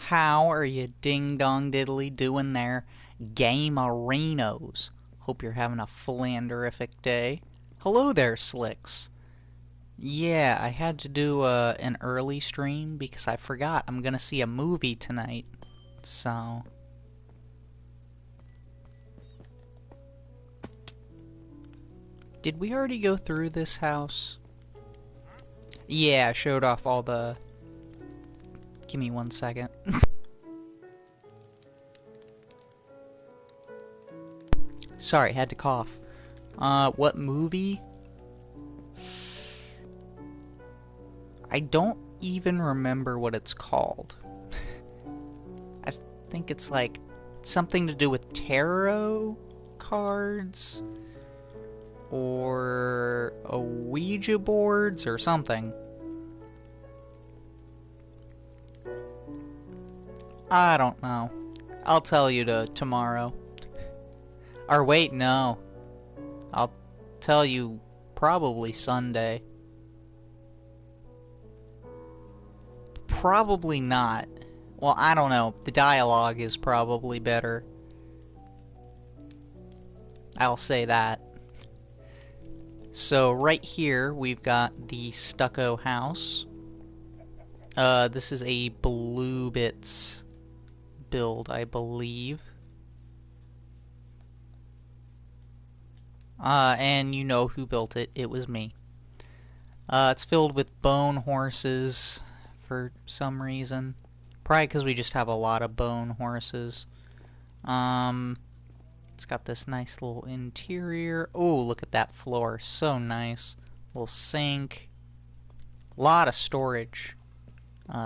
How are you ding-dong diddly doing there, gamerinos? Hope you're having a flanderific day. Hello there, Slicks. Yeah, I had to do an early stream because I forgot I'm gonna see a movie tonight. So... Did we already go through this house? Yeah, I showed off all the... Give me 1 second. Sorry, had to cough. What movie? I don't even remember what it's called. I think it's like something to do with tarot cards or a Ouija boards or something. I don't know. I'll tell you tomorrow. Or wait, no. I'll tell you probably Sunday. Probably not. Well, I don't know. The dialogue is probably better. I'll say that. So right here we've got the stucco house. This is a Blue Bits build, I believe. And you know who built it. It was me. It's filled with bone horses for some reason. Probably because we just have a lot of bone horses. It's got this nice little interior. Oh, look at that floor. So nice. Little sink. A lot of storage.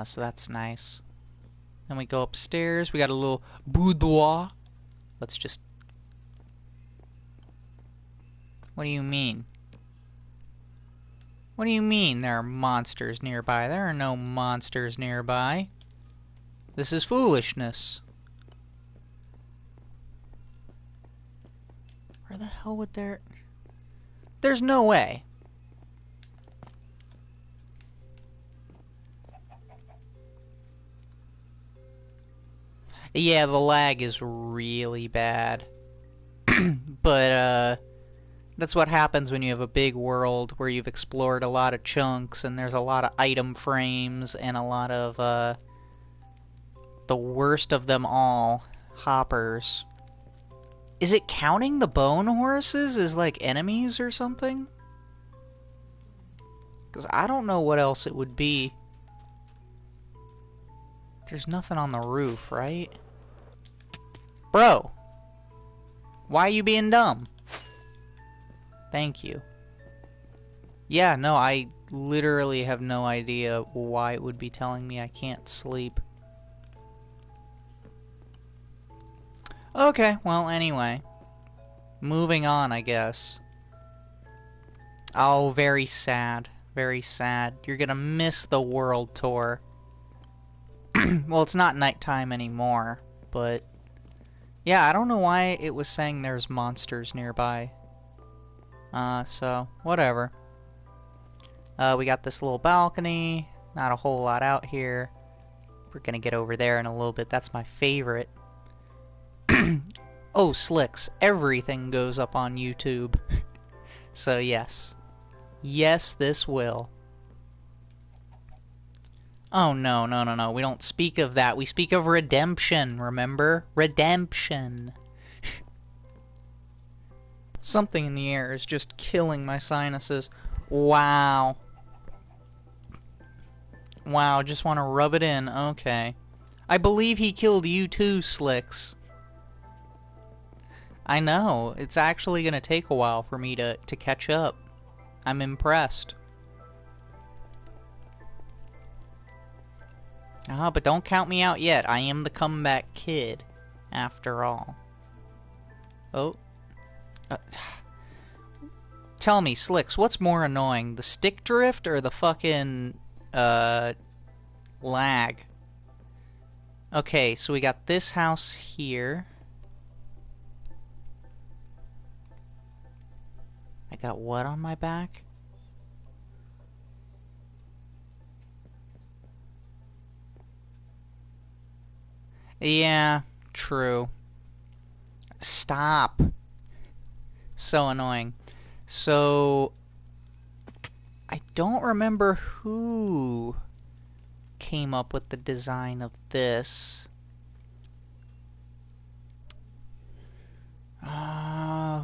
So that's nice. Then we go upstairs. We got a little boudoir. Let's just... What do you mean? What do you mean there are monsters nearby? There are no monsters nearby. This is foolishness. Where the hell would there... There's no way. Yeah, the lag is really bad. But, that's what happens when you have a big world where you've explored a lot of chunks and there's a lot of item frames and a lot of, the worst of them all, hoppers. Is it counting the bone horses as, like, enemies or something? Because I don't know what else it would be. There's nothing on the roof, right? Bro! Why are you being dumb? Thank you. Yeah, no, I literally have no idea why it would be telling me I can't sleep. Okay, well, anyway. Moving on, I guess. Oh, very sad. Very sad. You're gonna miss the world tour. Well, it's not nighttime anymore, but... Yeah, I don't know why it was saying there's monsters nearby. So, whatever. We got this little balcony. Not a whole lot out here. We're gonna get over there in a little bit. That's my favorite. Oh, Slicks. Everything goes up on YouTube. So, yes. Yes, this will. Oh, no, no, no, no. We don't speak of that. We speak of redemption, remember? Redemption. Something in the air is just killing my sinuses. Wow. Wow, just want to rub it in. Okay. I believe he killed you too, Slicks. I know. It's actually going to take a while for me to catch up. I'm impressed. But don't count me out yet. I am the comeback kid, after all. Oh. Tell me, Slicks, what's more annoying? The stick drift or the fucking, lag? Okay, so we got this house here. I got what on my back? Yeah, true. Stop. So annoying. So, I don't remember who came up with the design of this.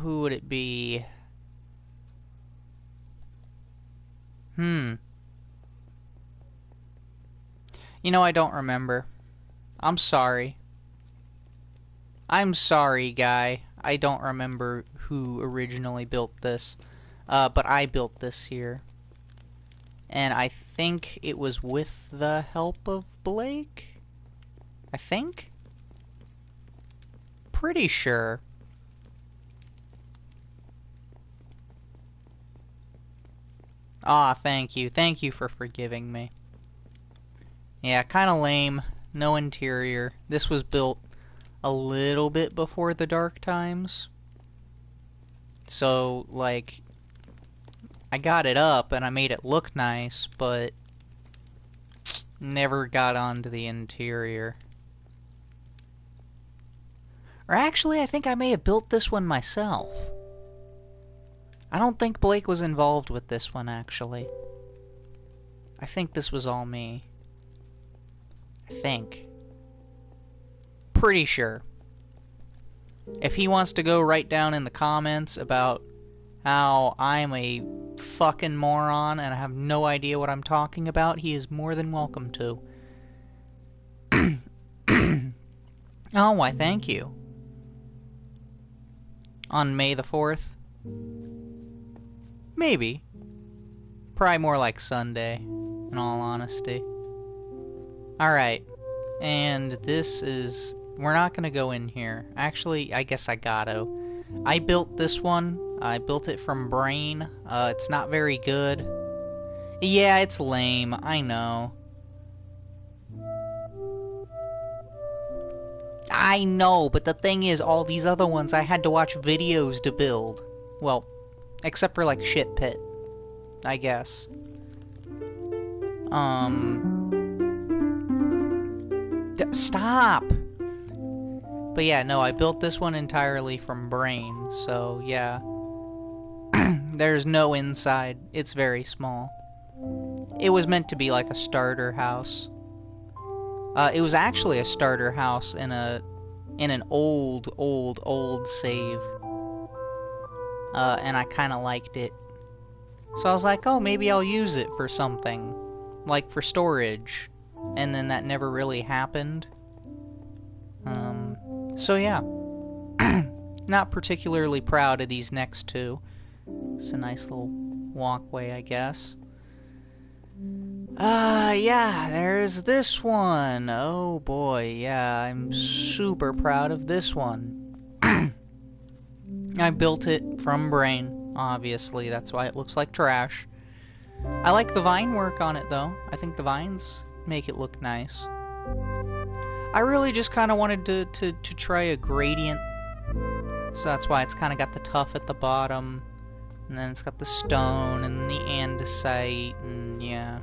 Who would it be? You know, I don't remember. I'm sorry. I'm sorry, guy. I don't remember who originally built this. But I built this here. And I think it was with the help of Blake? I think? Pretty sure. Ah, thank you. Thank you for forgiving me. Yeah, kinda lame. No interior. This was built a little bit before the dark times. So, like, I got it up and I made it look nice, but never got onto the interior. Or actually, I think I may have built this one myself. I don't think Blake was involved with this one, actually. I think this was all me. I think. Pretty sure. If he wants to go write down in the comments about how I'm a fucking moron and I have no idea what I'm talking about, he is more than welcome to. Oh, why thank you. On May the 4th? Maybe. Probably more like Sunday, in all honesty. Alright. And this is... We're not gonna go in here. Actually, I guess I gotta. I built this one. I built it from Brain. It's not very good. Yeah, it's lame. I know. I know, but the thing is, all these other ones I had to watch videos to build. Well, except for, like, Shit Pit, I guess. Stop! But yeah, no, I built this one entirely from Brain, so yeah. There's no inside. It's very small. It was meant to be like a starter house. It was actually a starter house in an old save. And I kinda liked it. So I was like, oh, maybe I'll use it for something. Like for storage. And then that never really happened. So yeah. Not particularly proud of these next two. It's a nice little walkway, I guess. Yeah, there's this one. Oh boy, yeah, I'm super proud of this one. I built it from Brain, obviously, that's why it looks like trash. I like the vine work on it, though. I think the vines make it look nice. I really just kind of wanted to try a gradient, so that's why it's kind of got the tuff at the bottom, and then it's got the stone, and the andesite, and yeah.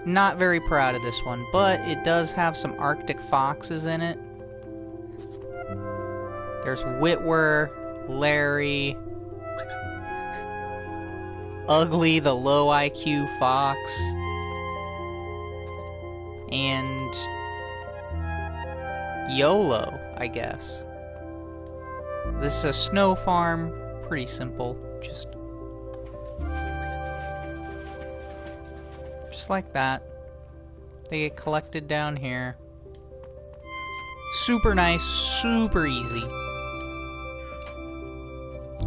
Not very proud of this one, but it does have some Arctic foxes in it. There's Whitwer, Larry, Ugly the low IQ fox, and YOLO, I guess. This is a snow farm, pretty simple, just like that. They get collected down here. Super nice, super easy.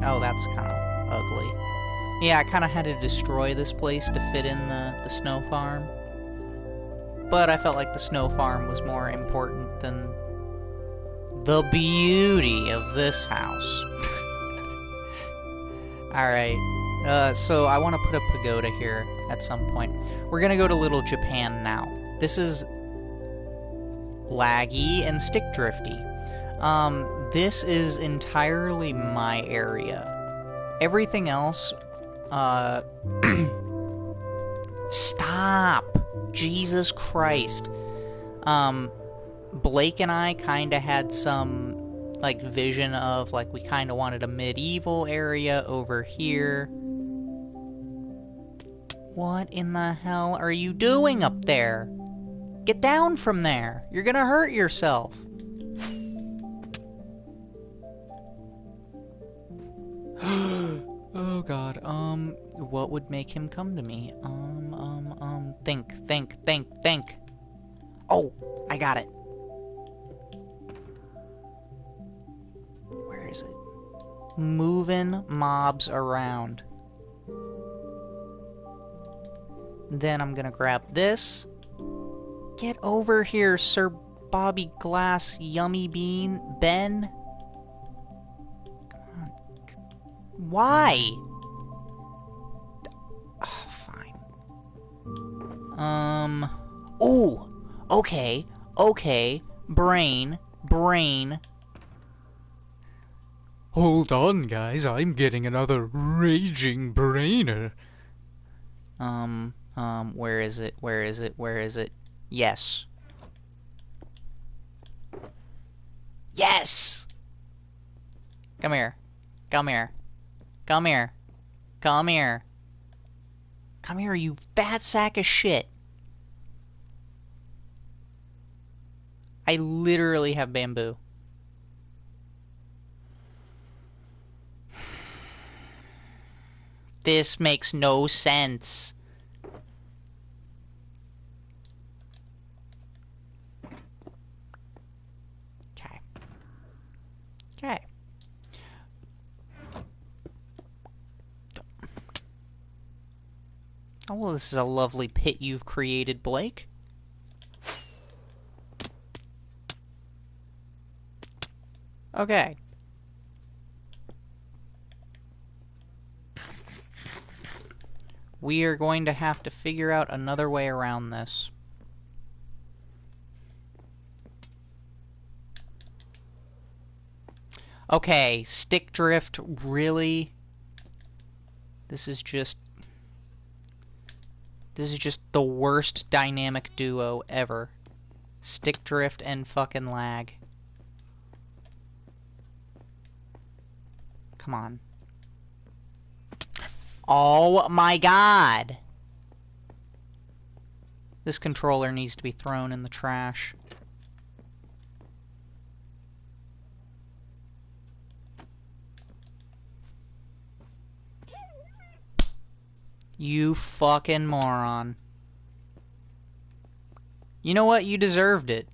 Oh, that's kind of ugly. Yeah, I kind of had to destroy this place to fit in the snow farm. But I felt like the snow farm was more important than the beauty of this house. Alright. So I want to put a pagoda here at some point. We're gonna go to Little Japan now. This is laggy and stick drifty. This is entirely my area. Everything else, stop! Jesus Christ. Blake and I kind of had some, like, vision of, like, we kind of wanted a medieval area over here. What in the hell are you doing up there? Get down from there. You're gonna hurt yourself. Oh god, what would make him come to me? Think. Oh, I got it. Where is it? Moving mobs around. Then I'm gonna grab this. Get over here, Sir Bobby Glass Yummy Bean. Ben? Come on. Why? Oh, fine. Ooh! Okay. Brain. Hold on, guys, I'm getting another raging brainer. Where is it? Yes. Yes! Come here, you fat sack of shit. I literally have bamboo. This makes no sense. Okay. Oh, well, this is a lovely pit you've created, Blake. Okay. We are going to have to figure out another way around this. Okay, stick drift, really? This is just the worst dynamic duo ever. Stick drift and fucking lag. Come on. Oh my god! This controller needs to be thrown in the trash. You fucking moron. You know what? You deserved it.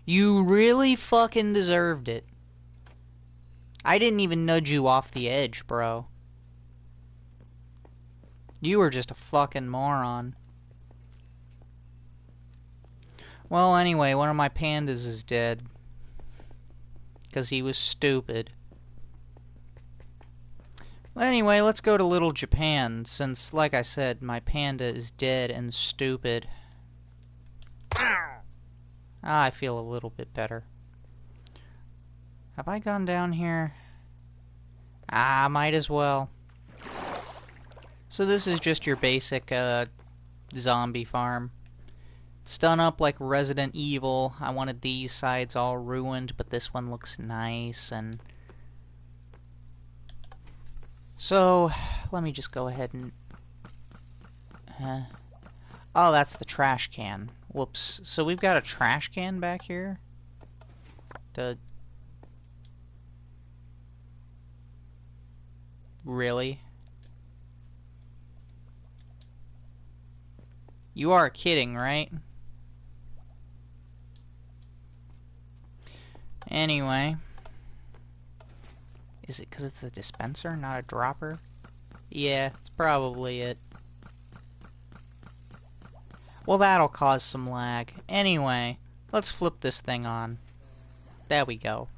You really fucking deserved it. I didn't even nudge you off the edge, bro. You were just a fucking moron. Well, anyway, one of my pandas is dead. 'Cause he was stupid. Anyway, let's go to Little Japan, since, like I said, my panda is dead and stupid. I feel a little bit better. Have I gone down here? Might as well. So this is just your basic, zombie farm. It's done up like Resident Evil. I wanted these sides all ruined, but this one looks nice, and... So, let me just go ahead and... Oh, that's the trash can. Whoops. So we've got a trash can back here? Really? You are kidding, right? Anyway. Is it because it's a dispenser, not a dropper? Yeah, it's probably it. Well, that'll cause some lag. Anyway, let's flip this thing on. There we go.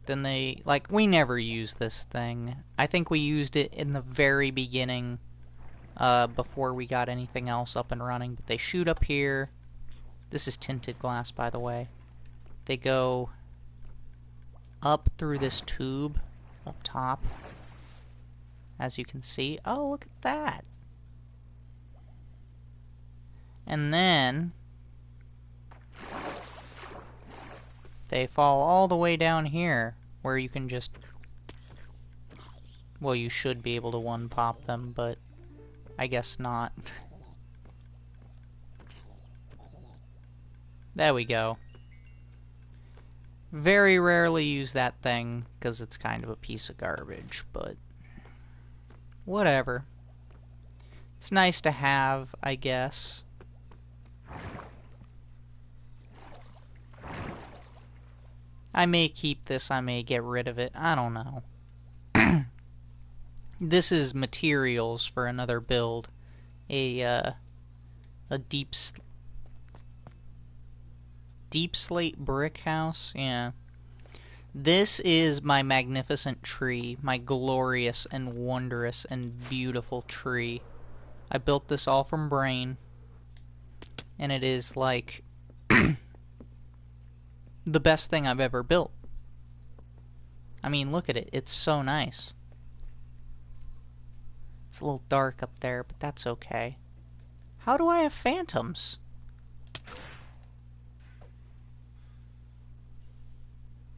Then we never use this thing. I think we used it in the very beginning, before we got anything else up and running. But they shoot up here. This is tinted glass, by the way. They go up through this tube up top. as you can see. Oh, look at that. And then they fall all the way down here, where you can just... Well, you should be able to one-pop them, but I guess not. There we go. Very rarely use that thing, because it's kind of a piece of garbage, but... whatever. It's nice to have, I guess. I may keep this, I may get rid of it, I don't know. This is materials for another build. A deep slate brick house, yeah. This is my magnificent tree, my glorious and wondrous and beautiful tree. I built this all from brain, and it is like the best thing I've ever built. I mean, look at it, it's so nice. It's a little dark up there, but that's okay. How do I have phantoms?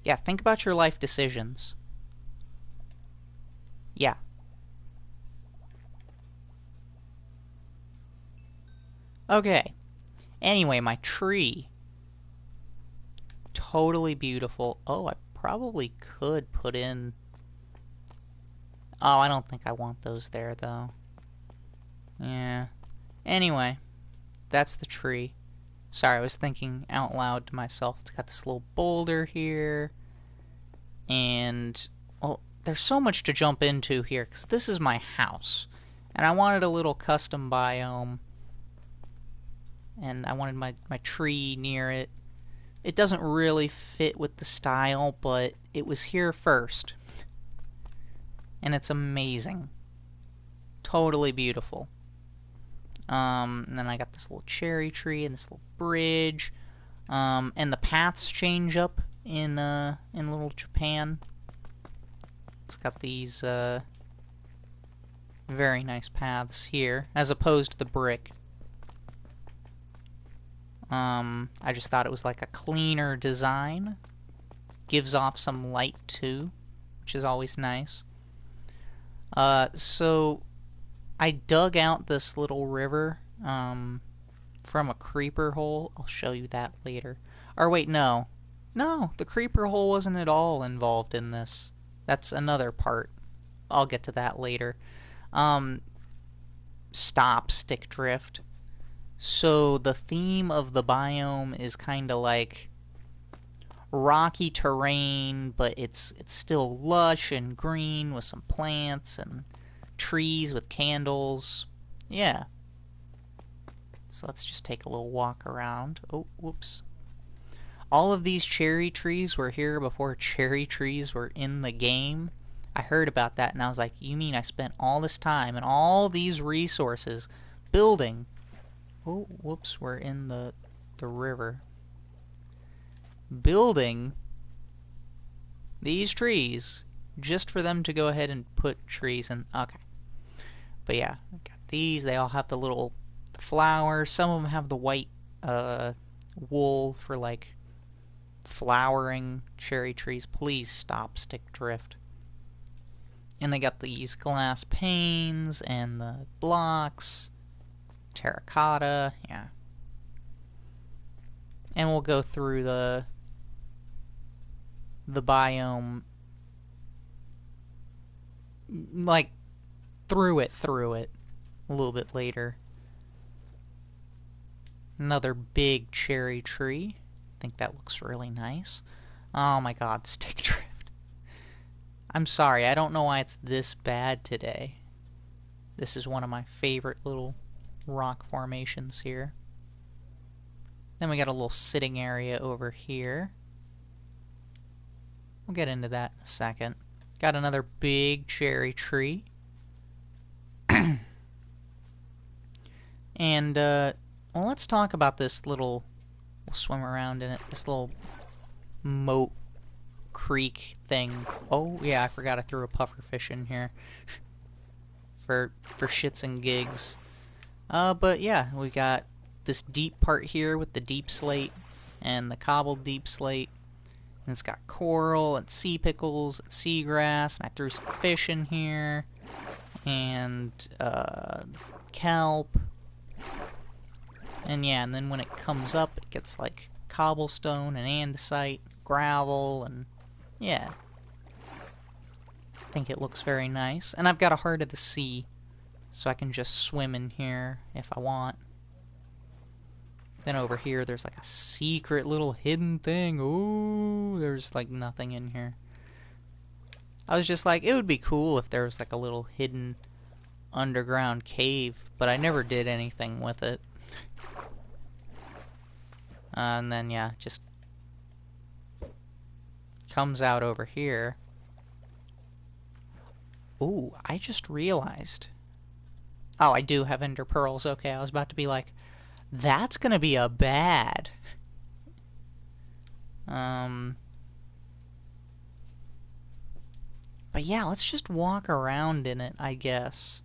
Yeah, think about your life decisions. Yeah. Okay. Anyway, my tree. Totally beautiful. Oh, I probably could put in... Oh, I don't think I want those there, though. Yeah. Anyway, that's the tree. Sorry, I was thinking out loud to myself. It's got this little boulder here. And, well, there's so much to jump into here, because this is my house. And I wanted a little custom biome. And I wanted my tree near it. It doesn't really fit with the style, but it was here first. And it's amazing. Totally beautiful. And then I got this little cherry tree and this little bridge. And the paths change up in little Japan. It's got these very nice paths here, as opposed to the brick. I just thought it was like a cleaner design. Gives off some light too, which is always nice. So I dug out this little river from a creeper hole. I'll show you that later. Or wait, no. No, the creeper hole wasn't at all involved in this. That's another part. I'll get to that later. Stop stick drift. So the theme of the biome is kind of like rocky terrain, but it's still lush and green with some plants and trees with candles. Yeah. So let's just take a little walk around. Oh, whoops. All of these cherry trees were here before cherry trees were in the game. I heard about that and I was like, you mean I spent all this time and all these resources building... Oh, whoops, we're in the river. Building these trees just for them to go ahead and put trees in. Okay. But yeah, I've got these. They all have the little flowers. Some of them have the white wool for like flowering cherry trees. Please stop stick drift. And they got these glass panes and the blocks. Terracotta, yeah. And we'll go through the biome, like through it a little bit later. Another big cherry tree. I think that looks really nice. Oh my god, stick drift. I'm sorry, I don't know why it's this bad today. This is one of my favorite little rock formations here. Then we got a little sitting area over here. We'll get into that in a second. Got another big cherry tree. And, well, let's talk about this little... We'll swim around in it. This little moat creek thing. Oh, yeah, I forgot I threw a pufferfish in here. for shits and gigs. But yeah, we got this deep part here with the deep slate and the cobbled deep slate. And it's got coral and sea pickles and seagrass, and I threw some fish in here, and kelp. And yeah, and then when it comes up, it gets like cobblestone and andesite, gravel, and yeah. I think it looks very nice. And I've got a Heart of the Sea, so I can just swim in here if I want. Then over here, there's like a secret little hidden thing. Ooh, there's like nothing in here. I was just like, it would be cool if there was like a little hidden underground cave, but I never did anything with it. And then, yeah, just comes out over here. Ooh, I just realized. Oh, I do have ender pearls. Okay, I was about to be like, that's gonna be a bad. But yeah, let's just walk around in it, I guess,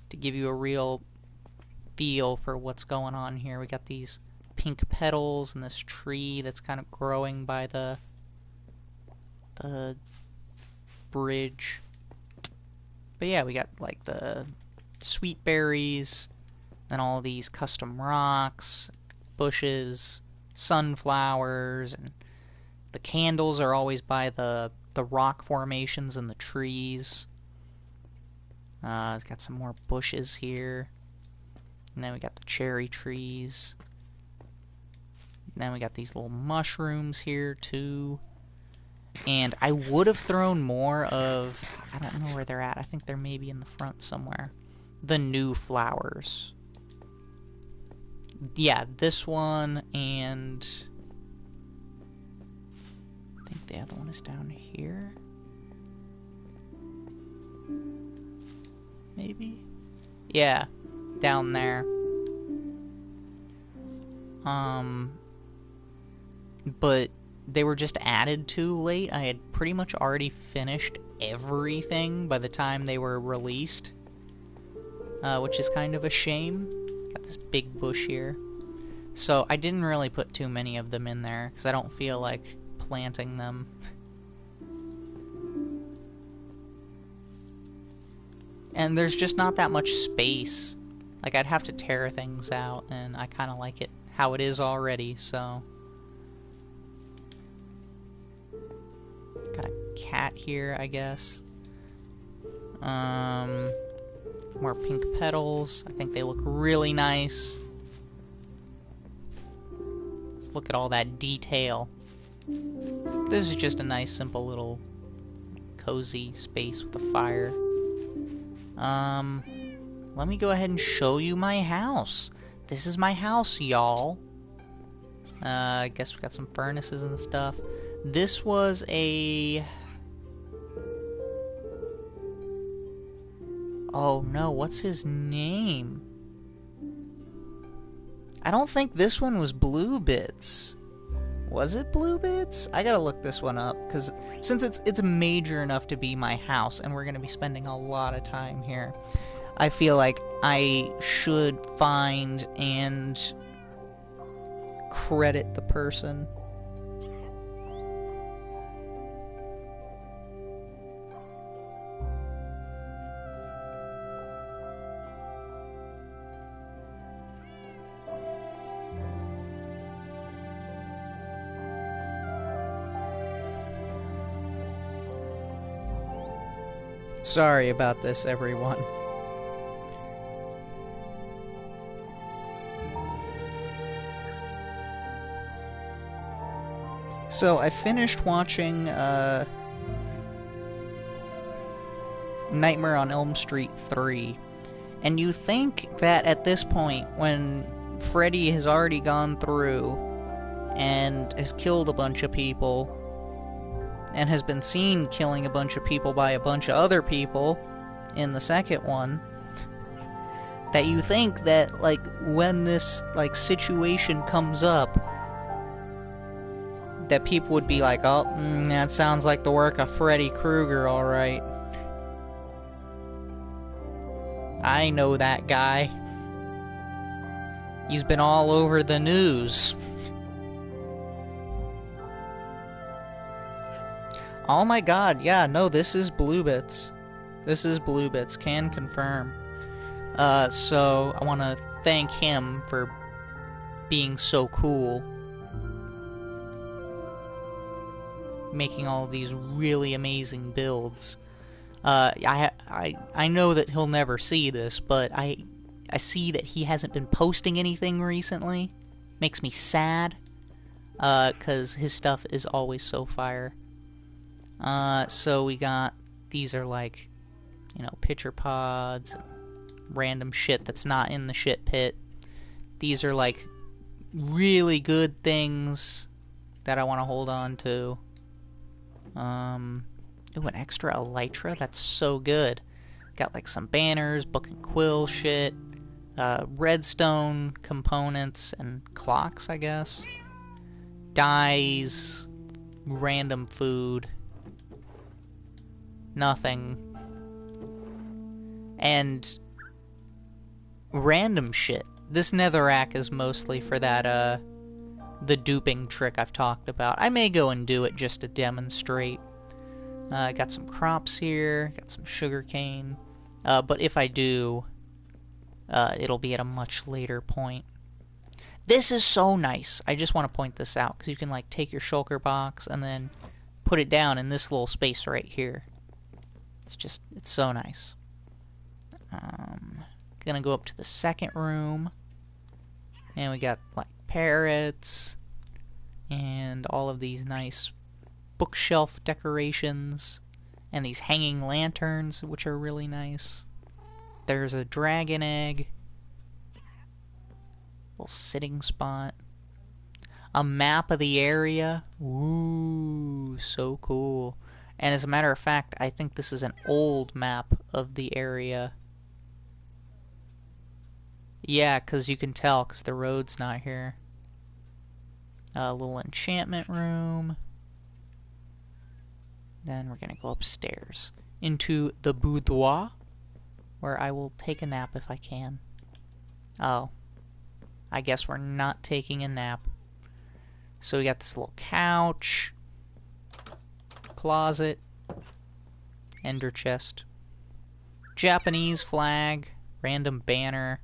to give you a real feel for what's going on here. We got these pink petals and this tree that's kind of growing by the bridge. But yeah, we got like the sweet berries and all these custom rocks, bushes, sunflowers, and the candles are always by the rock formations and the trees. It's got some more bushes here. And then we got the cherry trees. And then we got these little mushrooms here too. And I would have thrown more of, I don't know where they're at. I think they're maybe in the front somewhere. The new flowers. Yeah, this one, and I think the other one is down here. Maybe? Yeah, down there. But they were just added too late. I had pretty much already finished everything by the time they were released. Which is kind of a shame. Got this big bush here. So I didn't really put too many of them in there, because I don't feel like planting them. And there's just not that much space. Like, I'd have to tear things out, and I kind of like it how it is already, so. Got a cat here, I guess. More pink petals. I think they look really nice. Let's look at all that detail. This is just a nice, simple little cozy space with a fire. Let me go ahead and show you my house. This is my house, y'all. I guess we got some furnaces and stuff. This was a... Oh no, what's his name? I don't think this one was Blue Bits. Was it Blue Bits? I gotta look this one up, because since it's major enough to be my house, and we're gonna be spending a lot of time here, I feel like I should find and credit the person. Sorry about this, everyone. So, I finished watching, Nightmare on Elm Street 3, and you think that at this point, when Freddy has already gone through and has killed a bunch of people, and has been seen killing a bunch of people by a bunch of other people in the second one, that you think that, like, when this, like, situation comes up, that people would be like, oh, that sounds like the work of Freddy Krueger, alright. I know that guy. He's been all over the news. Oh my god, yeah, no, this is Bluebits. This is Bluebits, can confirm. So I want to thank him for being so cool. Making all of these really amazing builds. I know that he'll never see this, but I see that he hasn't been posting anything recently. Makes me sad, 'cause his stuff is always so fire. So we got, these are like, you know, pitcher pods, and random shit that's not in the shit pit. These are like really good things that I want to hold on to. Ooh, an extra elytra? That's so good. Got like some banners, book and quill shit, redstone components, and clocks, I guess. Dyes, random food. Nothing. And random shit. This netherrack is mostly for that, the duping trick I've talked about. I may go and do it just to demonstrate. Got some crops here, got some sugarcane. But if I do, it'll be at a much later point. This is so nice. I just want to point this out, because you can like take your shulker box and then put it down in this little space right here. It's so nice. Gonna go up to the second room. And we got like parrots and all of these nice bookshelf decorations and these hanging lanterns, which are really nice. There's a dragon egg, little sitting spot, a map of the area. Ooh, so cool. And as a matter of fact, I think this is an old map of the area. Yeah, because you can tell, because the road's not here. A little enchantment room. Then we're gonna go upstairs into the boudoir, where I will take a nap if I can. Oh, I guess we're not taking a nap. So we got this little couch, closet, ender chest, Japanese flag, random banner,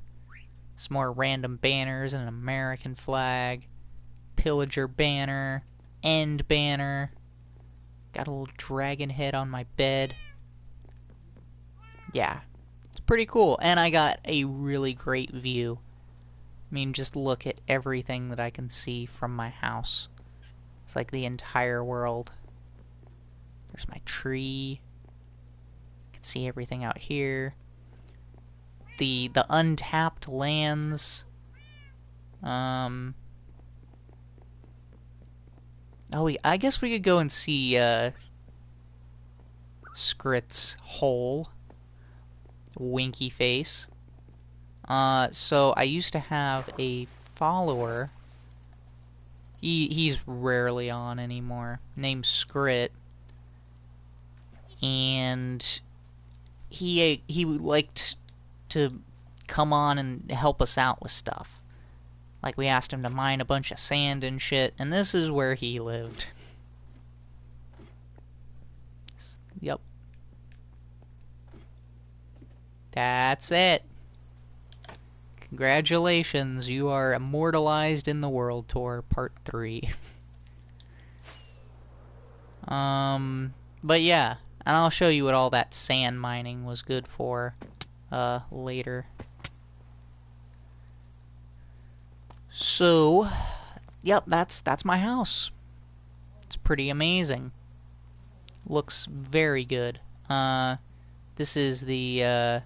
some more random banners, and an American flag, pillager banner, end banner. Got a little dragon head on my bed. Yeah, it's pretty cool. And I got a really great view. I mean, just look at everything that I can see from my house. It's like the entire world. There's my tree. You can see everything out here. The untapped lands. Oh, I guess we could go and see Skrit's hole. Winky face. So I used to have a follower. He's rarely on anymore. Named Skrit. And he liked to come on and help us out with stuff. Like, we asked him to mine a bunch of sand and shit, and this is where he lived. Yep. That's it. Congratulations, you are immortalized in the World Tour, Part 3. But yeah, and I'll show you what all that sand mining was good for, later. So, yep, that's my house. It's pretty amazing. Looks very good. This is the,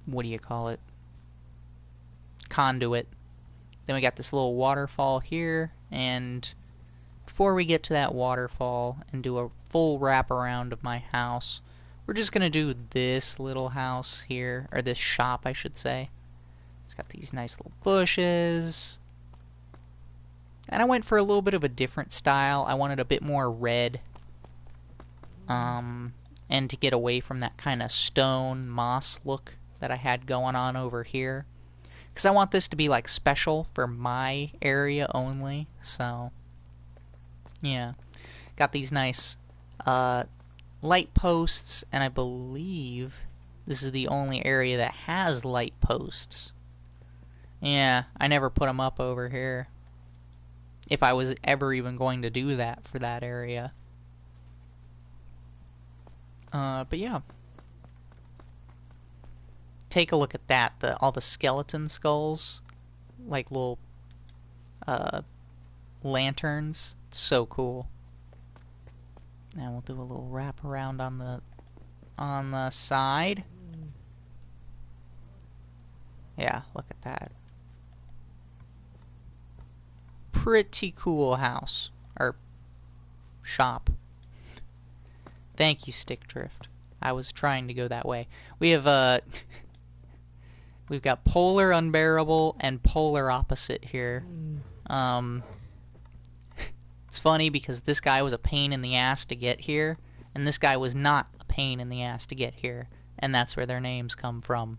what do you call it? Conduit. Then we got this little waterfall here, and before we get to that waterfall and do a full wraparound of my house, we're just gonna do this little house here, or this shop, I should say. It's got these nice little bushes. And I went for a little bit of a different style. I wanted a bit more red. and to get away from that kind of stone moss look that I had going on over here. Because I want this to be like special for my area only. So, yeah. Got these nice light posts, and I believe this is the only area that has light posts. Yeah, I never put them up over here. If I was ever even going to do that for that area. But yeah. Take a look at that. All the skeleton skulls. Like little lanterns. It's so cool. Now we'll do a little wrap around on the side. Yeah, look at that. Pretty cool house. Or shop. Thank you, Stick Drift. I was trying to go that way. We have we've got Polar Unbearable and Polar Opposite here. It's funny because this guy was a pain in the ass to get here, and this guy was not a pain in the ass to get here, and that's where their names come from.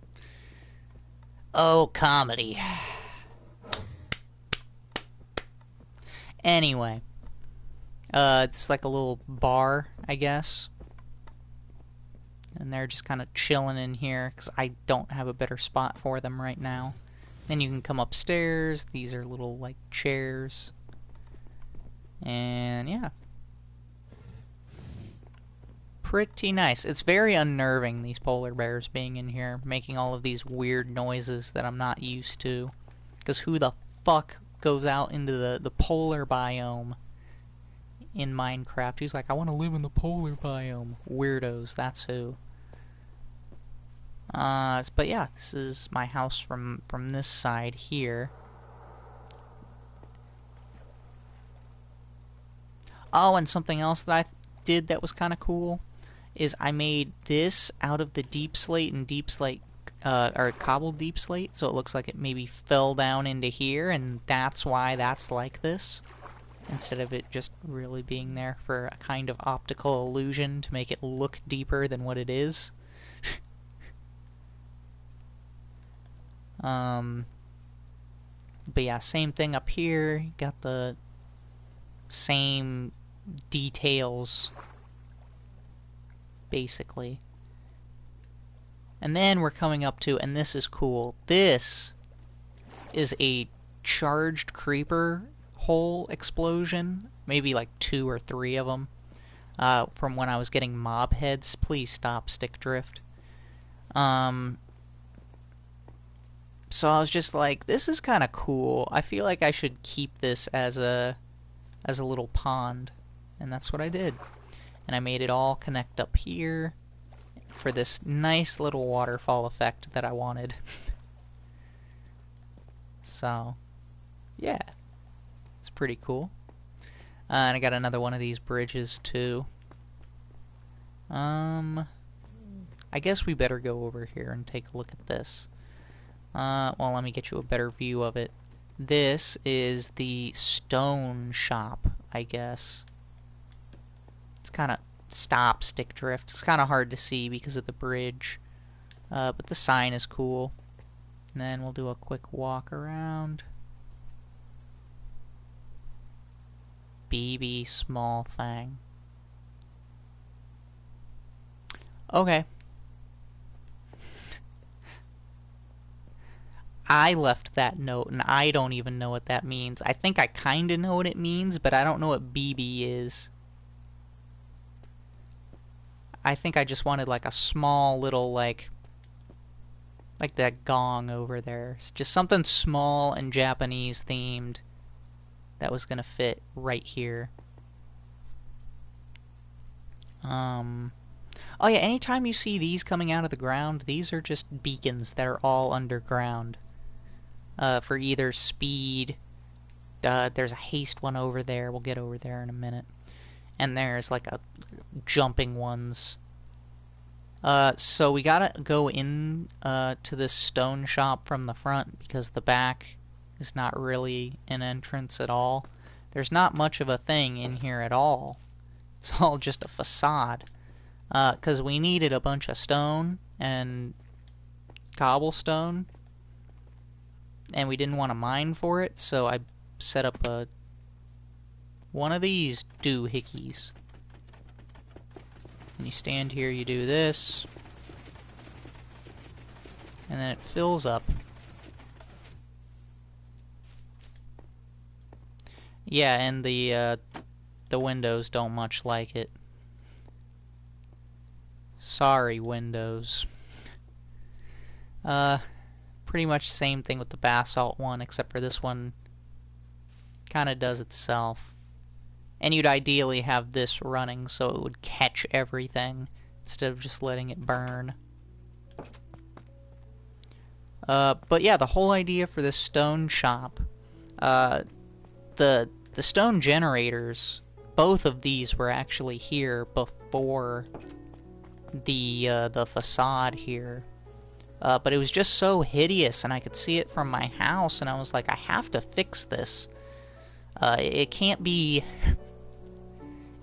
Oh, comedy. Anyway, it's like a little bar, I guess. And they're just kind of chilling in here because I don't have a better spot for them right now. Then you can come upstairs. These are little, like, chairs. And, yeah. Pretty nice. It's very unnerving, these polar bears being in here, making all of these weird noises that I'm not used to. Because who the fuck goes out into the polar biome in Minecraft? Who's like, I want to live in the polar biome. Weirdos, that's who. But yeah, this is my house from this side here. Oh, and something else that I did that was kind of cool is I made this out of the deep slate and deep slate, or cobbled deep slate, so it looks like it maybe fell down into here, and that's why that's like this. Instead of it just really being there for a kind of optical illusion to make it look deeper than what it is. But yeah, same thing up here. Got the same details, basically. And then we're coming up to, and this is cool, this is a charged creeper hole explosion. Maybe like 2 or 3 of them. From when I was getting mob heads. Please stop, Stick Drift. So I was just like, this is kind of cool. I feel like I should keep this as a little pond. And that's what I did. And I made it all connect up here for this nice little waterfall effect that I wanted. So, yeah. It's pretty cool. And I got another one of these bridges too. I guess we better go over here and take a look at this. Well, let me get you a better view of it. This is the stone shop, I guess. It's kind of... Stop, Stick Drift. It's kind of hard to see because of the bridge. But the sign is cool. And then we'll do a quick walk around. BB small thing. Okay. I left that note, and I don't even know what that means. I think I kind of know what it means, but I don't know what BB is. I think I just wanted like a small little like that gong over there. It's just something small and Japanese themed that was gonna fit right here. Oh yeah, anytime you see these coming out of the ground, these are just beacons that are all underground. For either speed. There's a haste one over there. We'll get over there in a minute. And there's like a jumping ones. So we gotta go in to this stone shop from the front because the back is not really an entrance at all. There's not much of a thing in here at all. It's all just a facade. Because we needed a bunch of stone and cobblestone, and we didn't want to mine for it, so I set up one of these doohickeys. And you stand here, you do this, and then it fills up. Yeah, and the windows don't much like it. Sorry, Windows. Pretty much same thing with the basalt one, except for this one kind of does itself. And you'd ideally have this running so it would catch everything instead of just letting it burn. But yeah, the whole idea for this stone shop, the stone generators, both of these were actually here before the facade here. But it was just so hideous, and I could see it from my house, and I was like, I have to fix this. It can't be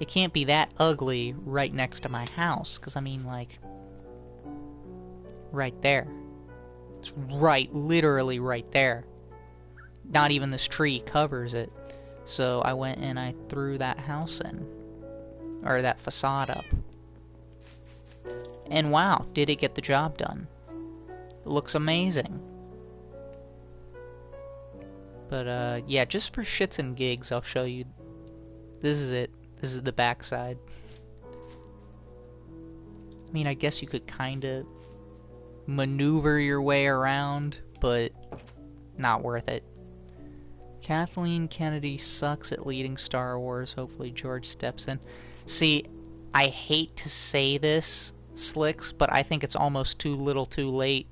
that ugly right next to my house, because I mean, like, right there. It's literally right there. Not even this tree covers it. So I went and I threw that house in, or that facade up. And wow, did it get the job done. It looks amazing. But yeah, just for shits and gigs, I'll show you. This is it. This is the backside. I mean, I guess you could kinda maneuver your way around, but not worth it. Kathleen Kennedy sucks at leading Star Wars. Hopefully George steps in. See, I hate to say this, Slicks, but I think it's almost too little too late.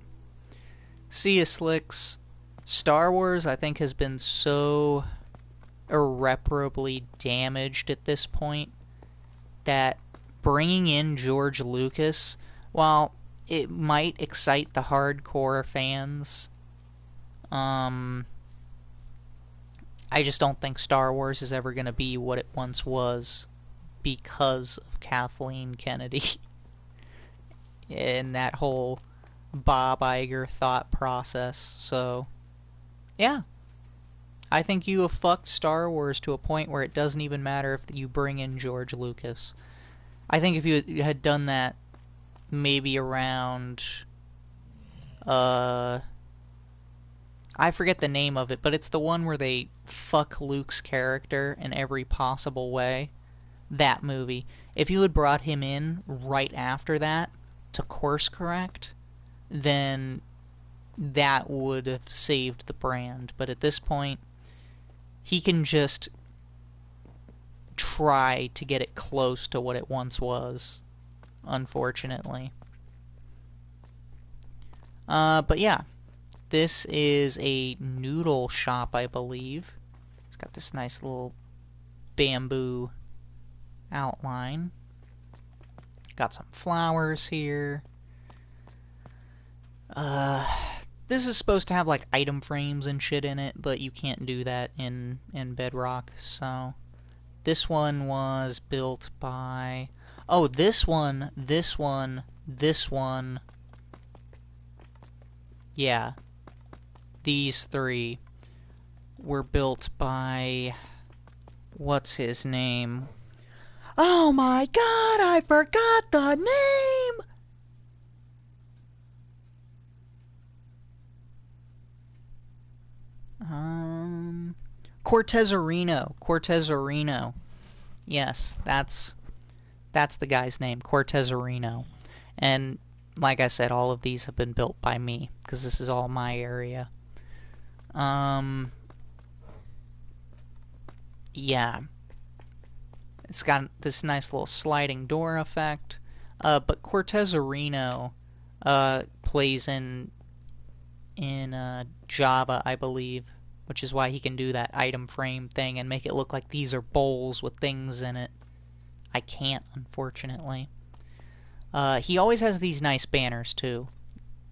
See ya, Slicks. Star Wars, I think, has been so irreparably damaged at this point that bringing in George Lucas, while it might excite the hardcore fans, I just don't think Star Wars is ever going to be what it once was because of Kathleen Kennedy and that whole Bob Iger thought process. So, yeah. I think you have fucked Star Wars to a point where it doesn't even matter if you bring in George Lucas. I think if you had done that maybe around, I forget the name of it, but it's the one where they fuck Luke's character in every possible way. That movie. If you had brought him in right after that to course correct, then that would have saved the brand. But at this point, he can just try to get it close to what it once was, unfortunately. But yeah, this is a noodle shop, I believe. It's got this nice little bamboo outline. Got some flowers here. This is supposed to have like item frames and shit in it, but you can't do that in Bedrock. So this one was built by, oh, this one. Yeah, these three were built by, what's his name? Oh my god, I forgot the name! Cortezarino. Yes, that's the guy's name, Cortezarino. And like I said, all of these have been built by me, because this is all my area. Yeah. It's got this nice little sliding door effect. But Cortezarino plays in Java, I believe, which is why he can do that item frame thing and make it look like these are bowls with things in it. I can't, unfortunately. He always has these nice banners, too.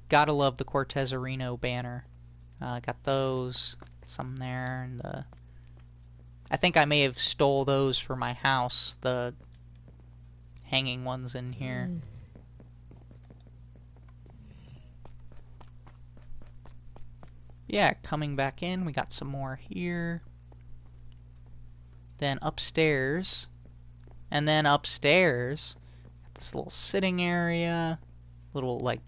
Gotta love the Cortezarino banner. Got those, some there, and I think I may have stole those for my house. hanging ones in here. Yeah, coming back in, we got some more here. Then upstairs. And then upstairs, got this little sitting area, little, like,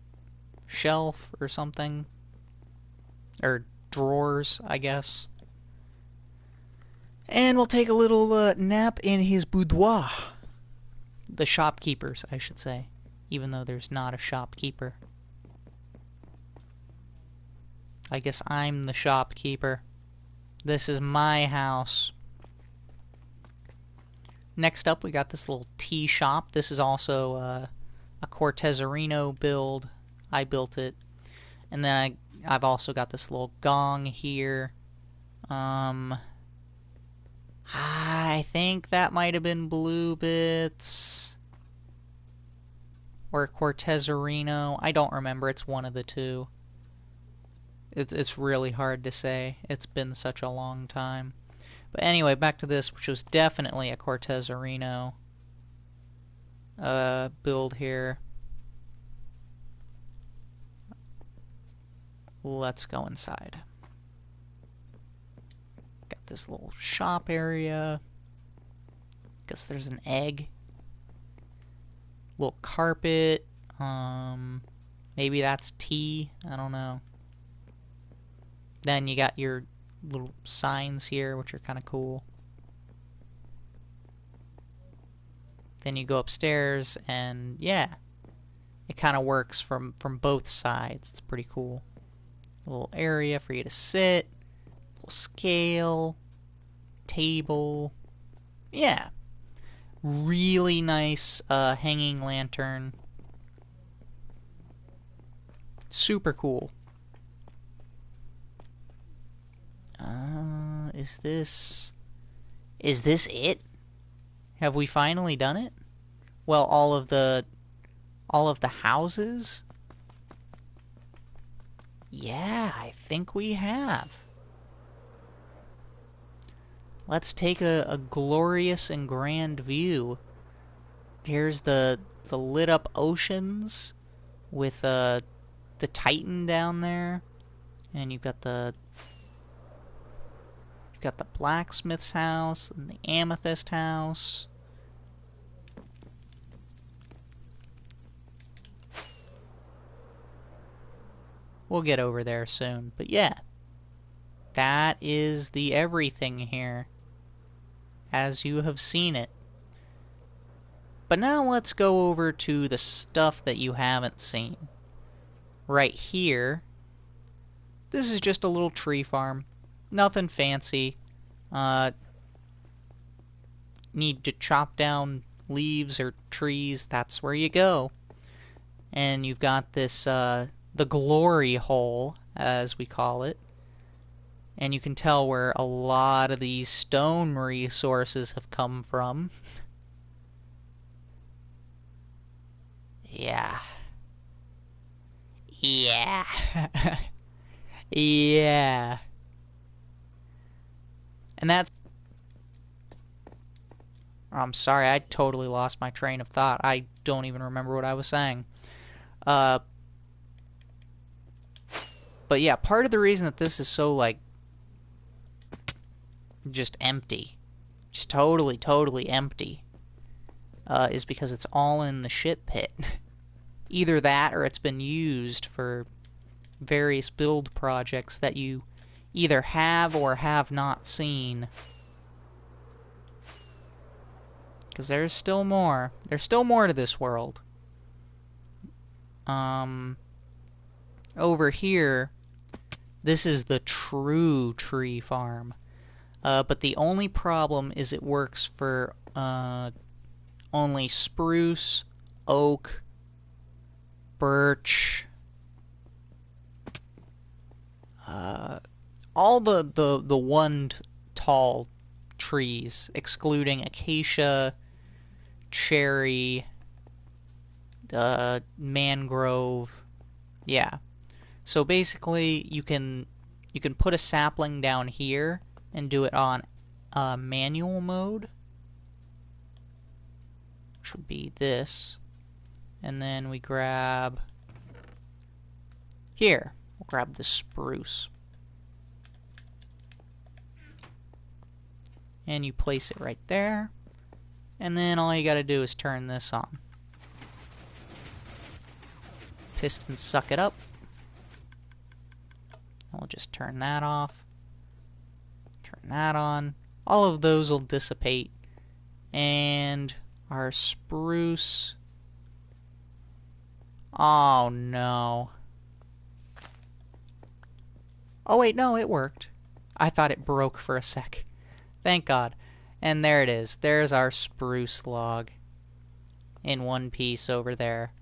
shelf or something. Or drawers, I guess. And we'll take a little nap in his boudoir. The shopkeepers, I should say. Even though there's not a shopkeeper. I guess I'm the shopkeeper. This is my house. Next up, we got this little tea shop. This is also a Cortezarino build. I built it. And then I've also got this little gong here. I think that might have been Blue Bits. Or Cortezarino. I don't remember. It's one of the two. It's really hard to say. It's been such a long time. But anyway, back to this, which was definitely a Cortezarino build here. Let's go inside. Got this little shop area. Guess there's an egg. Little carpet. Maybe that's tea. I don't know. Then you got your little signs here, which are kind of cool. Then you go upstairs, and yeah, it kind of works from both sides. It's pretty cool. A little area for you to sit, a little scale, table. Yeah, really nice hanging lantern. Super cool. Is this it? Have we finally done it? Well, all of the houses? Yeah, I think we have. Let's take a glorious and grand view. Here's the lit up oceans with the Titan down there, and you've got the blacksmith's house and the amethyst house. We'll get over there soon, but yeah, that is the everything here, as you have seen it. But now let's go over to the stuff that you haven't seen. Right here, this is just a little tree farm. Nothing fancy. Need to chop down leaves or trees, that's where you go. And you've got this, the glory hole, as we call it. And you can tell where a lot of these stone resources have come from. Yeah. Yeah. Yeah. And that's... I'm sorry, I totally lost my train of thought. I don't even remember what I was saying. But yeah, part of the reason that this is so, like, just empty, just totally empty, is because it's all in the shit pit. Either that, or it's been used for various build projects that you either have or have not seen. Because there's still more. There's still more to this world. Over here, this is the true tree farm. But the only problem is it works for only spruce, oak, birch, all the one tall trees, excluding acacia, cherry, mangrove. Yeah. So basically, you can put a sapling down here and do it on manual mode. which would be this. And then we grab... Here, we'll grab the spruce. And you place it right there. And then all you gotta do is turn this on. Pistons suck it up. We'll just turn that off. Turn that on. All of those will dissipate. And our spruce... Oh no. Oh wait, no, it worked. I thought it broke for a sec. Thank God. And there it is. There's our spruce log. In one piece over there.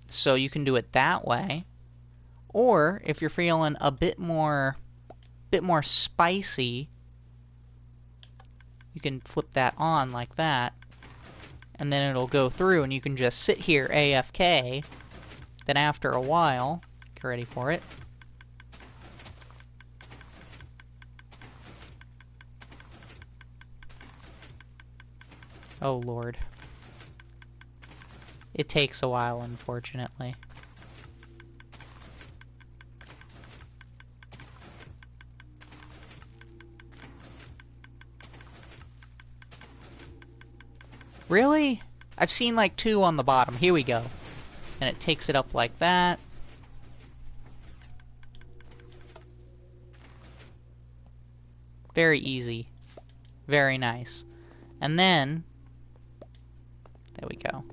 So you can do it that way. Or, if you're feeling a bit more spicy, you can flip that on like that. And then it'll go through and you can just sit here AFK. Then after a while, get ready for it. Oh Lord. It takes a while, unfortunately. Really? I've seen like 2 on the bottom. Here we go. And it takes it up like that. Very easy. Very nice. And then... There we go.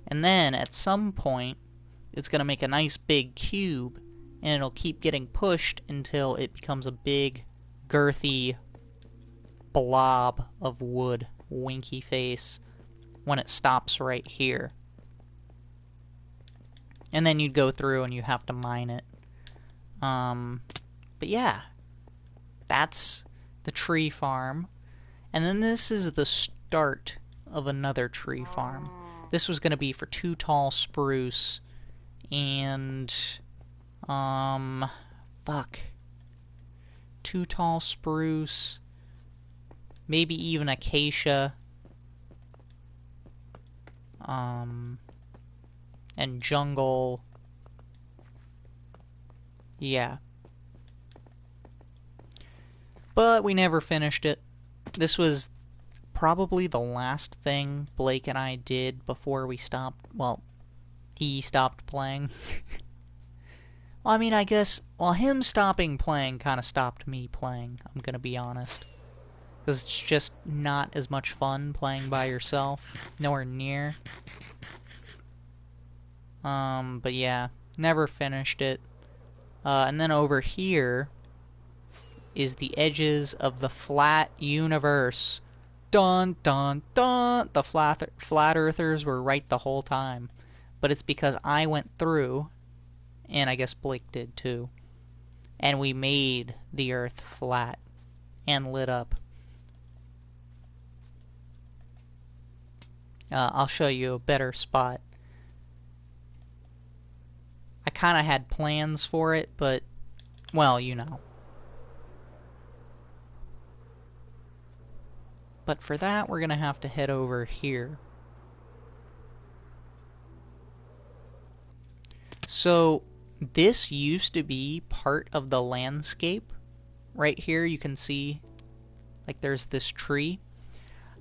And then, at some point, it's going to make a nice big cube, and it'll keep getting pushed until it becomes a big, girthy blob of wood. Winky face. When it stops right here. And then you'd go through and you have to mine it. But yeah. That's the tree farm. And then this is the start of another tree farm. This was going to be for 2 tall spruce and, 2 tall spruce, maybe even acacia, and jungle. Yeah. But we never finished it. This was probably the last thing Blake and I did before we stopped. Well, he stopped playing. Well, I mean, I guess, well, him stopping playing kind of stopped me playing, I'm gonna be honest. Because it's just not as much fun playing by yourself. Nowhere near. But yeah, never finished it. And then over here is the edges of the flat universe. Dun dun dun! The flat earthers were right the whole time. But it's because I went through, and I guess Blake did too. And we made the earth flat and lit up. I'll show you a better spot. I kind of had plans for it, but, well, you know. But for that, we're going to have to head over here. So, this used to be part of the landscape. Right here, you can see, like, there's this tree.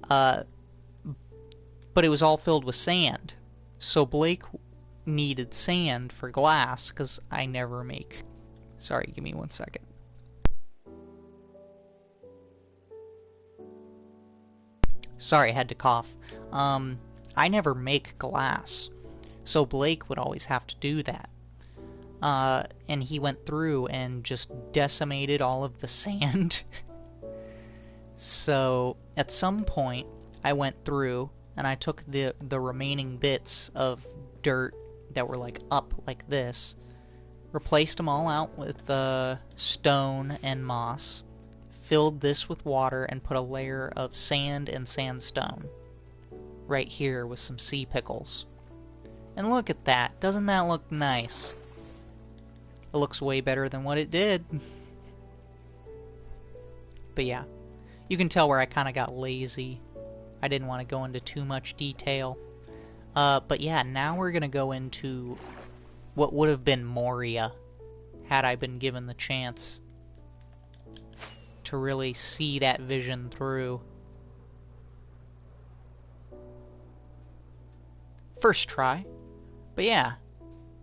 But it was all filled with sand. So Blake needed sand for glass, because I never make... Sorry, give me 1 second. Sorry, I had to cough. I never make glass. So Blake would always have to do that. And he went through and just decimated all of the sand. So, at some point, I went through and I took the remaining bits of dirt that were like up like this, replaced them all out with stone and moss, filled this with water, and put a layer of sand and sandstone right here with some sea pickles. And look at that. Doesn't that look nice? It looks way better than what it did. But yeah, You can tell where I kind of got lazy. I didn't want to go into too much detail. But yeah, now we're gonna go into what would have been Moria, had I been given the chance to really see that vision through. First try. But yeah,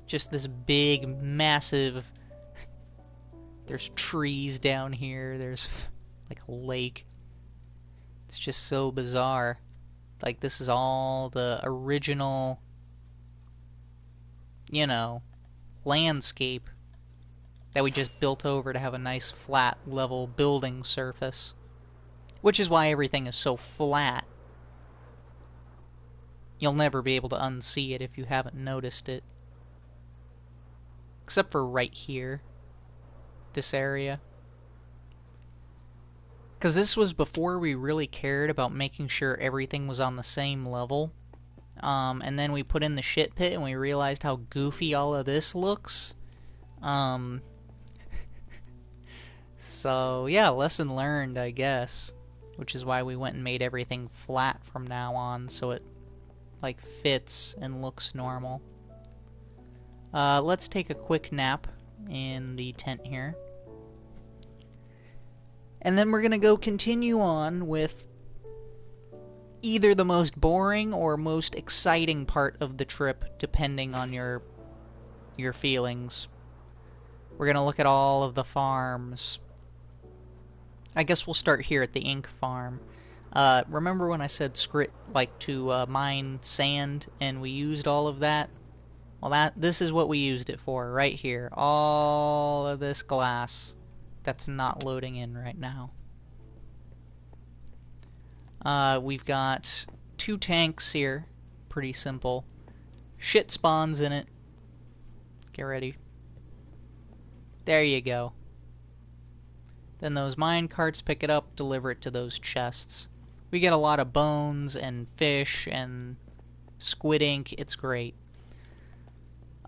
just this big, massive... There's trees down here, there's like a lake. It's just so bizarre. Like, this is all the original, you know, landscape that we just built over to have a nice flat, level building surface. Which is why everything is so flat. You'll never be able to unsee it if you haven't noticed it. Except for right here. This area. Because this was before we really cared about making sure everything was on the same level. And then we put in the shit pit and we realized how goofy all of this looks. So, yeah, lesson learned, I guess. Which is why we went and made everything flat from now on, so it, like, fits and looks normal. Let's take a quick nap in the tent here. And then we're gonna go continue on with either the most boring or most exciting part of the trip, depending on your feelings. We're gonna look at all of the farms. I guess we'll start here at the ink farm. Remember when I said Scrit like to mine sand, and we used all of that? Well, this is what we used it for, right here. All of this glass that's not loading in right now. We've got 2 tanks here. Pretty simple. Shit spawns in it. Get ready. There you go. Then those mine carts pick it up, deliver it to those chests. We get a lot of bones and fish and squid ink. It's great.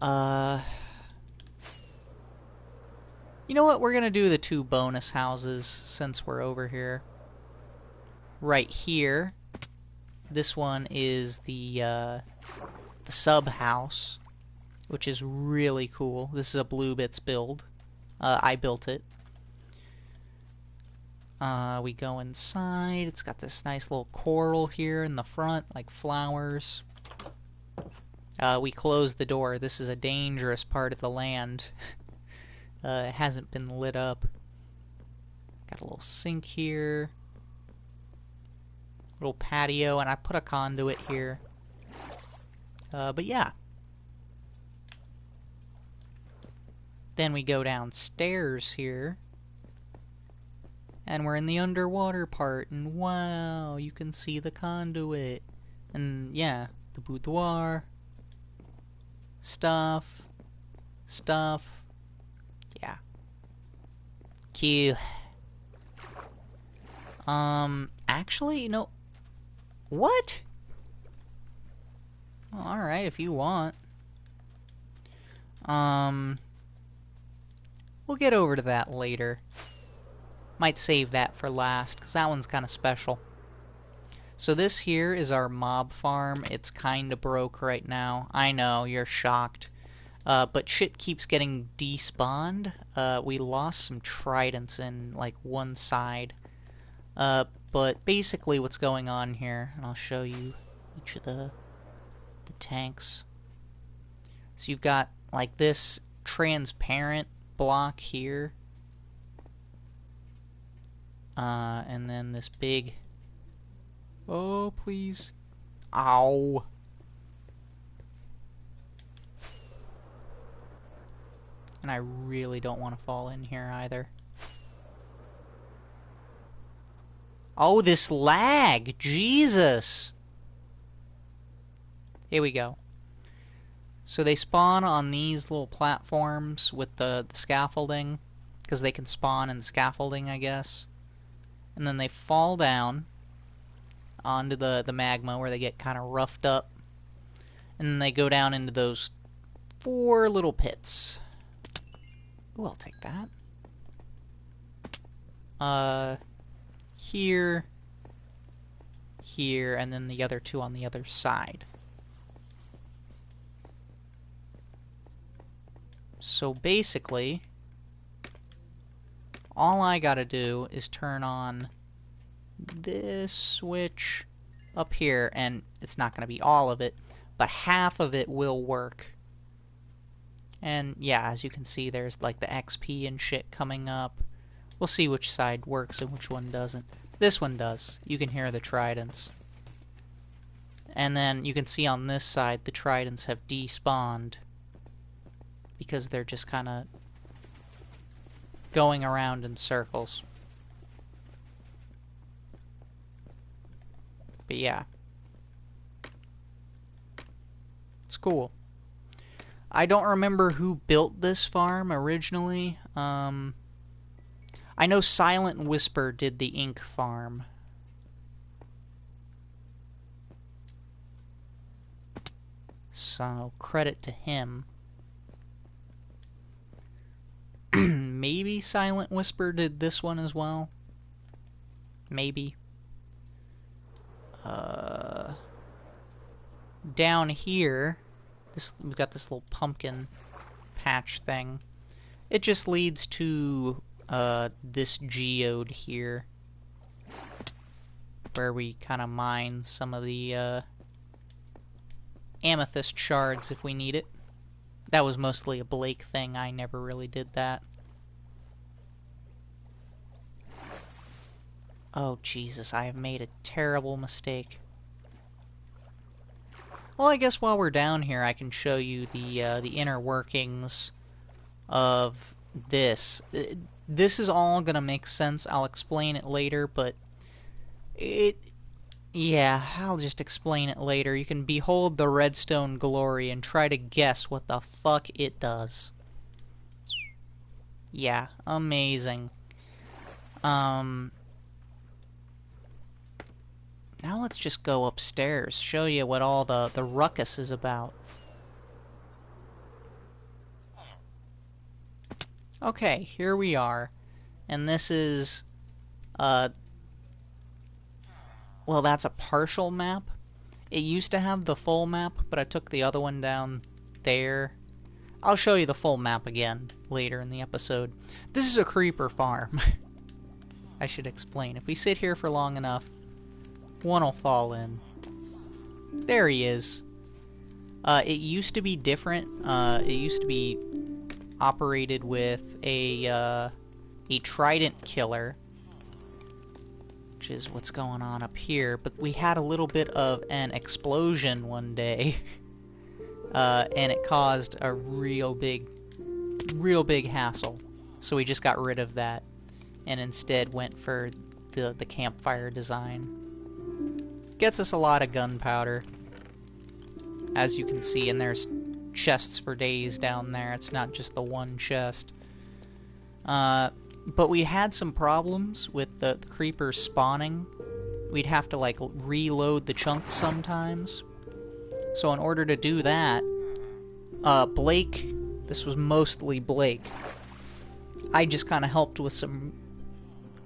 You know what? We're gonna do the 2 bonus houses since we're over here. Right here. This one is the sub house, which is really cool. This is a Blue Bits build. I built it. We go inside. It's got this nice little coral here in the front, like flowers. We close the door. This is a dangerous part of the land. It hasn't been lit up. Got a little sink here. Little patio, and I put a conduit here. But yeah. Then we go downstairs here. And we're in the underwater part, and wow, you can see the conduit. And yeah, the boudoir. Stuff. Yeah. Q. Actually, you know... What? Well, alright, if you want. We'll get over to that later. Might save that for last, because that one's kind of special. So this here is our mob farm. It's kind of broke right now. I know, you're shocked. But shit keeps getting despawned. We lost some tridents in, like, one side. But basically what's going on here, and I'll show you each of the tanks. So you've got, like, this transparent block here. And then this big... Oh, please. Ow. And I really don't want to fall in here either. Oh, this lag! Jesus! Here we go. So they spawn on these little platforms with the scaffolding, because they can spawn in scaffolding, I guess. And then they fall down onto the magma where they get kind of roughed up. And then they go down into those 4 little pits. Ooh, I'll take that. here, here, and then the other two on the other side. So basically, all I gotta do is turn on this switch up here, and it's not gonna be all of it, but half of it will work. And yeah, as you can see, there's like the XP and shit coming up. We'll see which side works and which one doesn't. This one does. You can hear the tridents. And then you can see on this side the tridents have despawned because they're just kind of going around in circles. But yeah. It's cool. I don't remember who built this farm originally. I know Silent Whisper did the ink farm. So, credit to him. Maybe Silent Whisper did this one as well. Maybe. Down here, we've got this little pumpkin patch thing. It just leads to this geode here, where we kind of mine some of the amethyst shards if we need it. That was mostly a Blake thing. I never really did that. Oh Jesus, I have made a terrible mistake. Well, I guess while we're down here, I can show you the inner workings of this. This is all gonna make sense. I'll explain it later, but yeah, I'll just explain it later. You can behold the redstone glory and try to guess what the fuck it does. Yeah, amazing. Now let's just go upstairs, show you what all the ruckus is about. Okay, here we are. And this is, well, that's a partial map. It used to have the full map, but I took the other one down there. I'll show you the full map again later in the episode. This is a creeper farm. I should explain. If we sit here for long enough, one will fall in. There he is. It used to be different. It used to be operated with a trident killer, which is what's going on up here. But we had a little bit of an explosion one day, and it caused a real big hassle. So we just got rid of that, and instead went for the campfire design. Gets us a lot of gunpowder, as you can see, and there's chests for days down there. It's not just the one chest. But we had some problems with the creepers spawning. We'd have to like reload the chunks sometimes. So in order to do that, Blake, this was mostly Blake, I just kind of helped with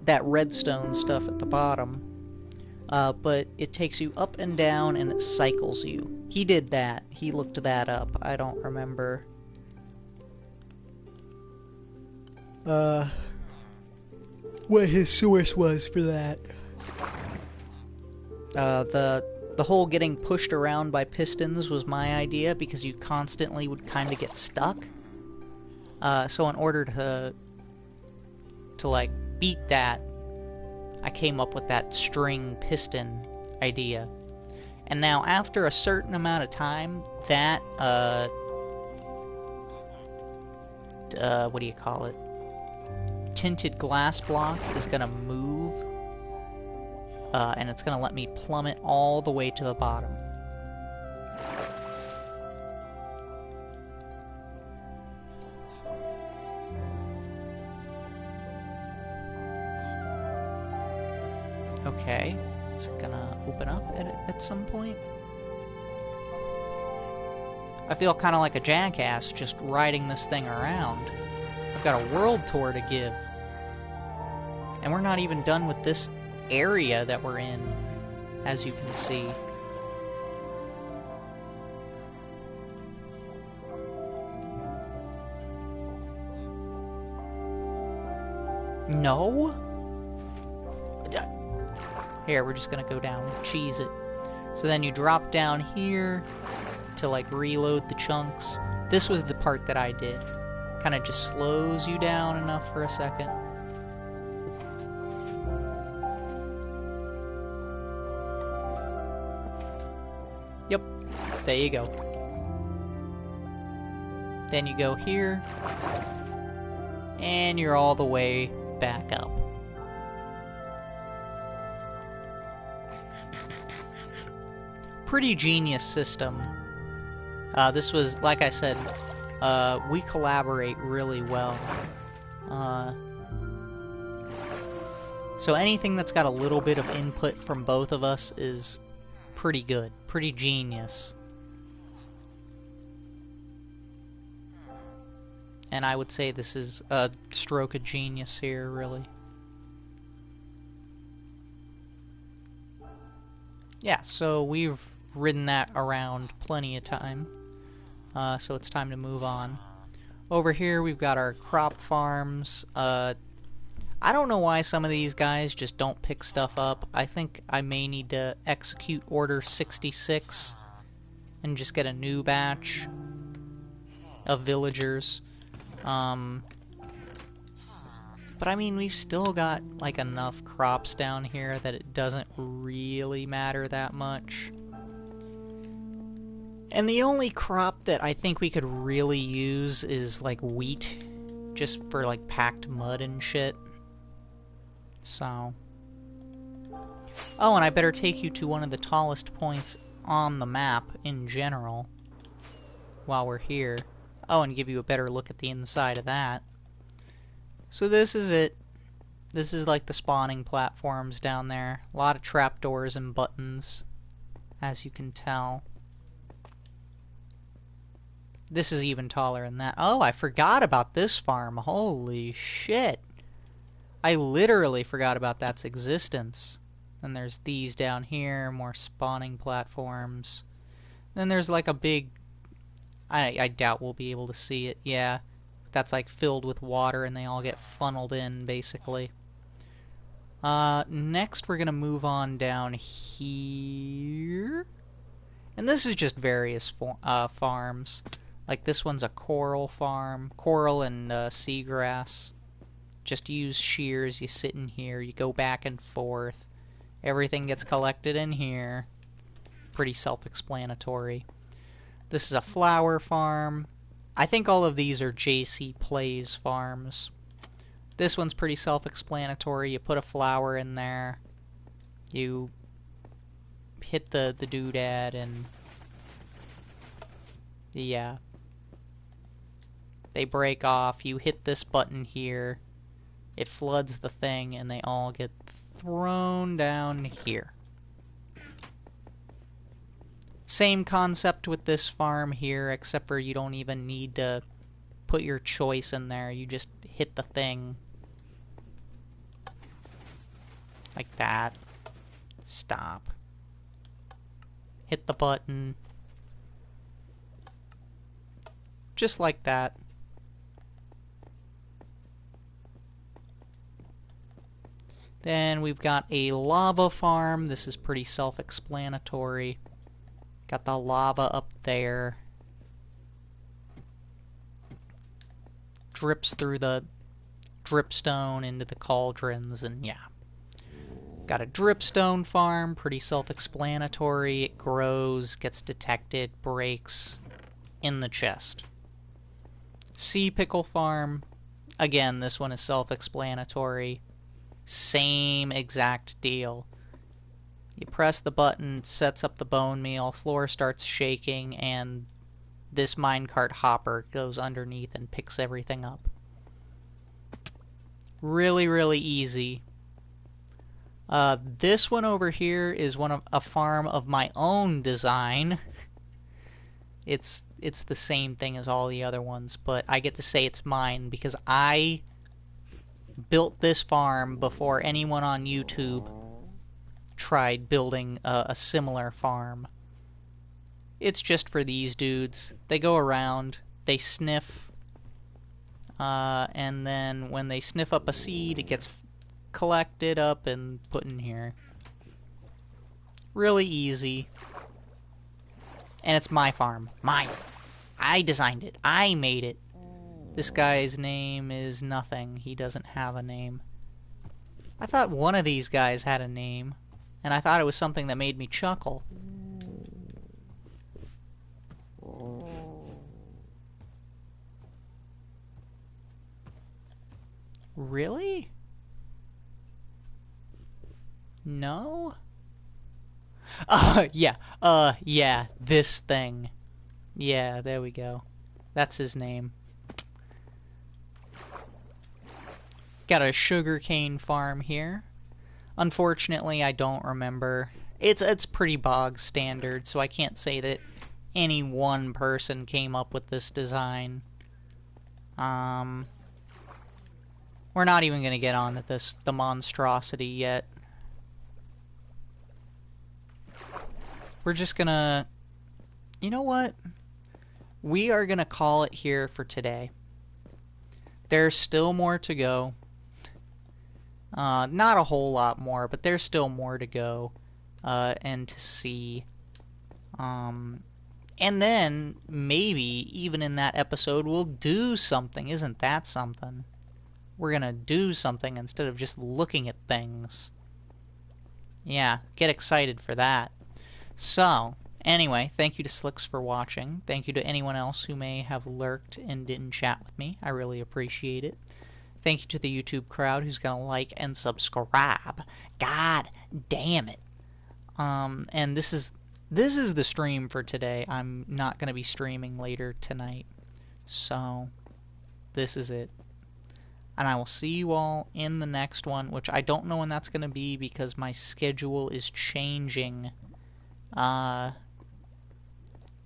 that redstone stuff at the bottom. But it takes you up and down and it cycles you. He did that. He looked that up. I don't remember. What his source was for that. The whole getting pushed around by pistons was my idea because you constantly would kind of get stuck. So in order to like beat that, I came up with that string piston idea. And now after a certain amount of time, that what do you call it? Tinted glass block is gonna move, and it's gonna let me plummet all the way to the bottom. Okay, is it gonna open up at some point? I feel kind of like a jackass just riding this thing around. I've got a world tour to give. And we're not even done with this area that we're in, as you can see. No? Here, we're just gonna go down, cheese it. So then you drop down here to like reload the chunks. This was the part that I did. Kind of just slows you down enough for a second. Yep, there you go. Then you go here, and you're all the way back up. Pretty genius system. This was, like I said, we collaborate really well. So anything that's got a little bit of input from both of us is pretty good, pretty genius. And I would say this is a stroke of genius here, really. Yeah, so we've ridden that around plenty of time. So it's time to move on. Over here we've got our crop farms. I don't know why some of these guys just don't pick stuff up. I think I may need to execute Order 66 and just get a new batch of villagers. But I mean, we've still got like enough crops down here that it doesn't really matter that much. And the only crop that I think we could really use is like wheat, just for like packed mud and shit. So. Oh, and I better take you to one of the tallest points on the map in general while we're here. Oh, and give you a better look at the inside of that. So this is it. This is like the spawning platforms down there. A lot of trapdoors and buttons, as you can tell. This is even taller than that. Oh, I forgot about this farm. Holy shit. I literally forgot about that's existence. And there's these down here, more spawning platforms. Then there's like a big... I doubt we'll be able to see it. Yeah, that's like filled with water and they all get funneled in, basically. Next we're gonna move on down here. And this is just various farms. Like this one's a coral farm. Coral and seagrass. Just use shears, you sit in here, you go back and forth. Everything gets collected in here. Pretty self-explanatory. This is a flower farm. I think all of these are JC Plays farms. This one's pretty self-explanatory. You put a flower in there. You hit the doodad and... yeah. They break off. You hit this button here. It floods the thing and they all get thrown down here. Same concept with this farm here, except for you don't even need to put your choice in there. You just hit the thing. Like that. Stop. Hit the button. Just like that. Then we've got a lava farm. This is pretty self-explanatory. Got the lava up there. Drips through the dripstone into the cauldrons, and yeah. Got a dripstone farm, pretty self-explanatory. It grows, gets detected, breaks in the chest. Sea pickle farm. Again, this one is self-explanatory. Same exact deal. You press the button, it sets up the bone meal, floor starts shaking, and this minecart hopper goes underneath and picks everything up. Really, really easy. This one over here is a farm of my own design. It's the same thing as all the other ones, but I get to say it's mine because I built this farm before anyone on YouTube tried building a similar farm. It's just for these dudes. They go around, they sniff, and then when they sniff up a seed, it gets collected up and put in here. Really easy. And it's my farm. Mine. I designed it. I made it. This guy's name is nothing. He doesn't have a name. I thought one of these guys had a name, and I thought it was something that made me chuckle. Really? No? Yeah, this thing. Yeah, there we go. That's his name. Got a sugarcane farm here. Unfortunately, I don't remember. It's pretty bog standard, so I can't say that any one person came up with this design. We're not even gonna get on to the monstrosity yet. We're just gonna... You know what? We are gonna call it here for today. There's still more to go. Not a whole lot more, but there's still more to go and to see. And then, maybe, even in that episode, we'll do something. Isn't that something? We're gonna do something instead of just looking at things. Yeah, get excited for that. So, anyway, thank you to Slicks for watching. Thank you to anyone else who may have lurked and didn't chat with me. I really appreciate it. Thank you to the YouTube crowd who's gonna like and subscribe. God damn it. And this is the stream for today. I'm not gonna be streaming later tonight. So, this is it. And I will see you all in the next one, which I don't know when that's gonna be because my schedule is changing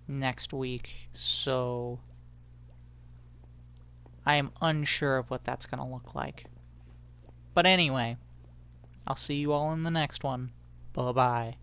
next week. So I am unsure of what that's gonna look like. But anyway, I'll see you all in the next one. Bye-bye.